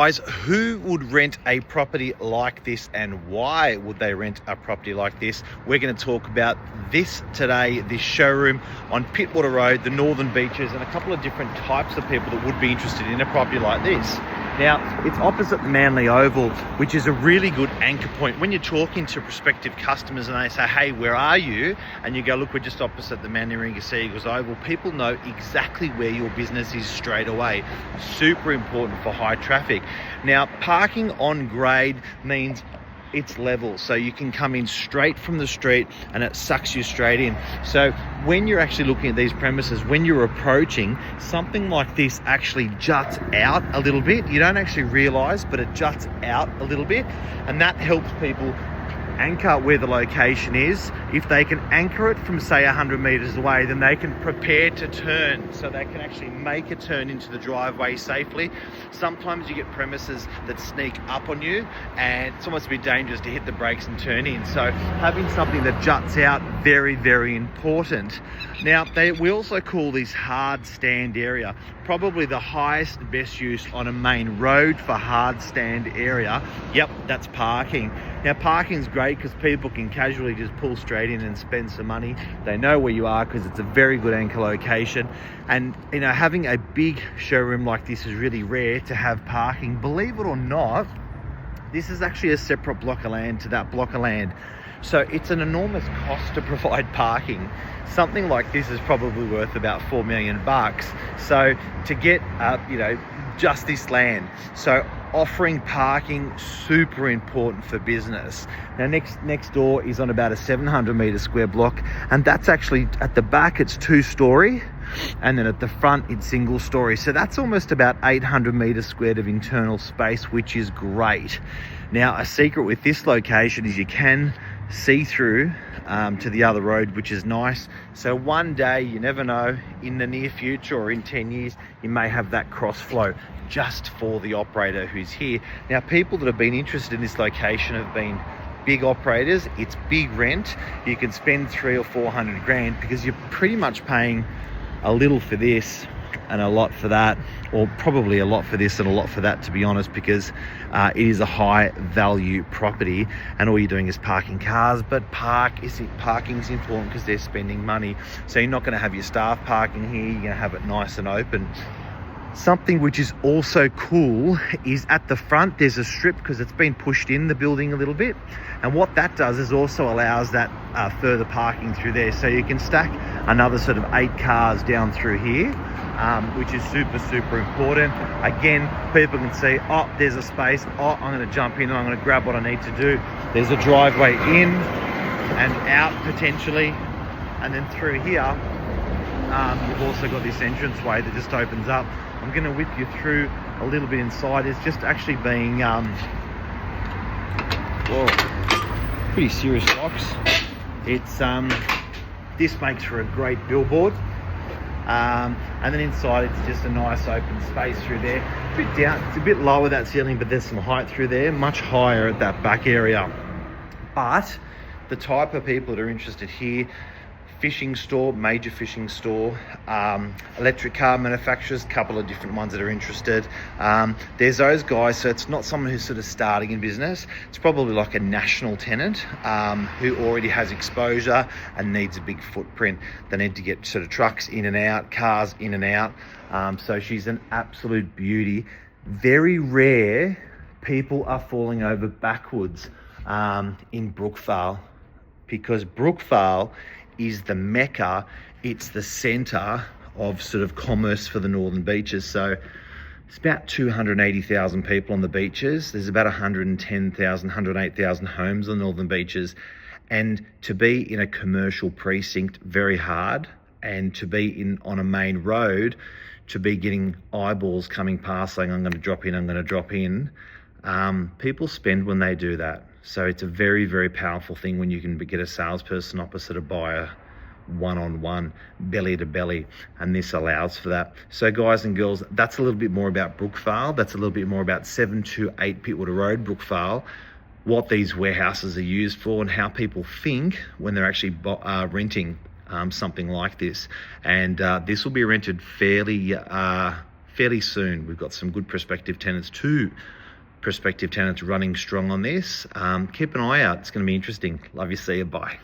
Guys, who would rent a property like this and why would they rent a property like this? We're going to talk about this today, this showroom on Pittwater Road, the Northern Beaches, and a couple of different types of people that would be interested in a property like this. Now, it's opposite Manly Oval, which is a really good anchor point. When you're talking to prospective customers and they say, hey, where are you? And you go, look, we're just opposite the Manly Ringa Sea Eagles Oval. People know exactly where your business is straight away. Super important for high traffic. Now, parking on grade means it's level, so you can come in straight from the street and it sucks you straight in. So when you're actually looking at these premises, when you're approaching, something like this actually juts out a little bit. You don't actually realize, but it juts out a little bit, and that helps people anchor where the location is. If they can anchor it from say 100 meters away, then they can prepare to turn, so they can actually make a turn into the driveway safely. Sometimes you get premises that sneak up on you and it's almost a bit dangerous to hit the brakes and turn in. So having something that juts out, very, very important. Now, we also call this hard stand area. Probably the highest and best use on a main road for hard stand area. Yep, that's parking. Now, parking's great because people can casually just pull straight in and spend some money. They know where you are because it's a very good anchor location. And, you know, having a big showroom like this is really rare to have parking. Believe it or not, this is actually a separate block of land to that block of land. So it's an enormous cost to provide parking. Something like this is probably worth about $4 million. So to get, just this land. So offering parking, super important for business. Now next door is on about a 700 meter square block, and that's actually at the back, it's 2-story. And then at the front, it's single story. So that's almost about 800 meters squared of internal space, which is great. Now, a secret with this location is you can see through to the other road, which is nice. So one day, you never know, in the near future or in 10 years, you may have that cross flow just for the operator who's here. Now, people that have been interested in this location have been big operators. It's big rent. You can spend 300 or 400 grand because you're pretty much paying a little for this and a lot for that, or probably a lot for this and a lot for that, to be honest, because it is a high value property and all you're doing is parking cars. But parking's important because they're spending money. So you're not going to have your staff parking here, you're going to have it nice and open. Something which is also cool is at the front there's a strip because it's been pushed in the building a little bit, and what that does is also allows that further parking through there, so you can stack another sort of 8 cars down through here, which is super important. Again, people can see, oh, there's a space, oh, I'm going to jump in and I'm going to grab what I need to do. There's a driveway in and out potentially, and then through here you've also got this entranceway that just opens up. I'm going to whip you through a little bit inside. It's just actually being pretty serious box. It's this makes for a great billboard, and then inside it's just a nice open space through there. A bit down, it's a bit lower, that ceiling, but there's some height through there, much higher at that back area. But the type of people that are interested here: fishing store, major fishing store, electric car manufacturers, couple of different ones that are interested. There's those guys, so it's not someone who's sort of starting in business. It's probably like a national tenant who already has exposure and needs a big footprint. They need to get sort of trucks in and out, cars in and out. So she's an absolute beauty. Very rare people are falling over backwards in Brookvale, because Brookvale is the mecca, it's the center of sort of commerce for the Northern Beaches. So it's about 280,000 people on the beaches. There's about 110,000, 108,000 homes on the Northern Beaches. And to be in a commercial precinct, very hard. And to be on a main road, to be getting eyeballs coming past saying, I'm going to drop in, I'm going to drop in. People spend when they do that. So it's a very, very powerful thing when you can get a salesperson opposite a buyer, one-on-one, belly to belly, and this allows for that. So guys and girls, that's a little bit more about Brookvale. That's a little bit more about 728 Pittwater Road, Brookvale, what these warehouses are used for and how people think when they're actually renting something like this. And this will be rented fairly fairly soon. We've got some good prospective tenants, 2 prospective tenants running strong on this. Keep an eye out. It's going to be interesting. Love you. See you. Bye.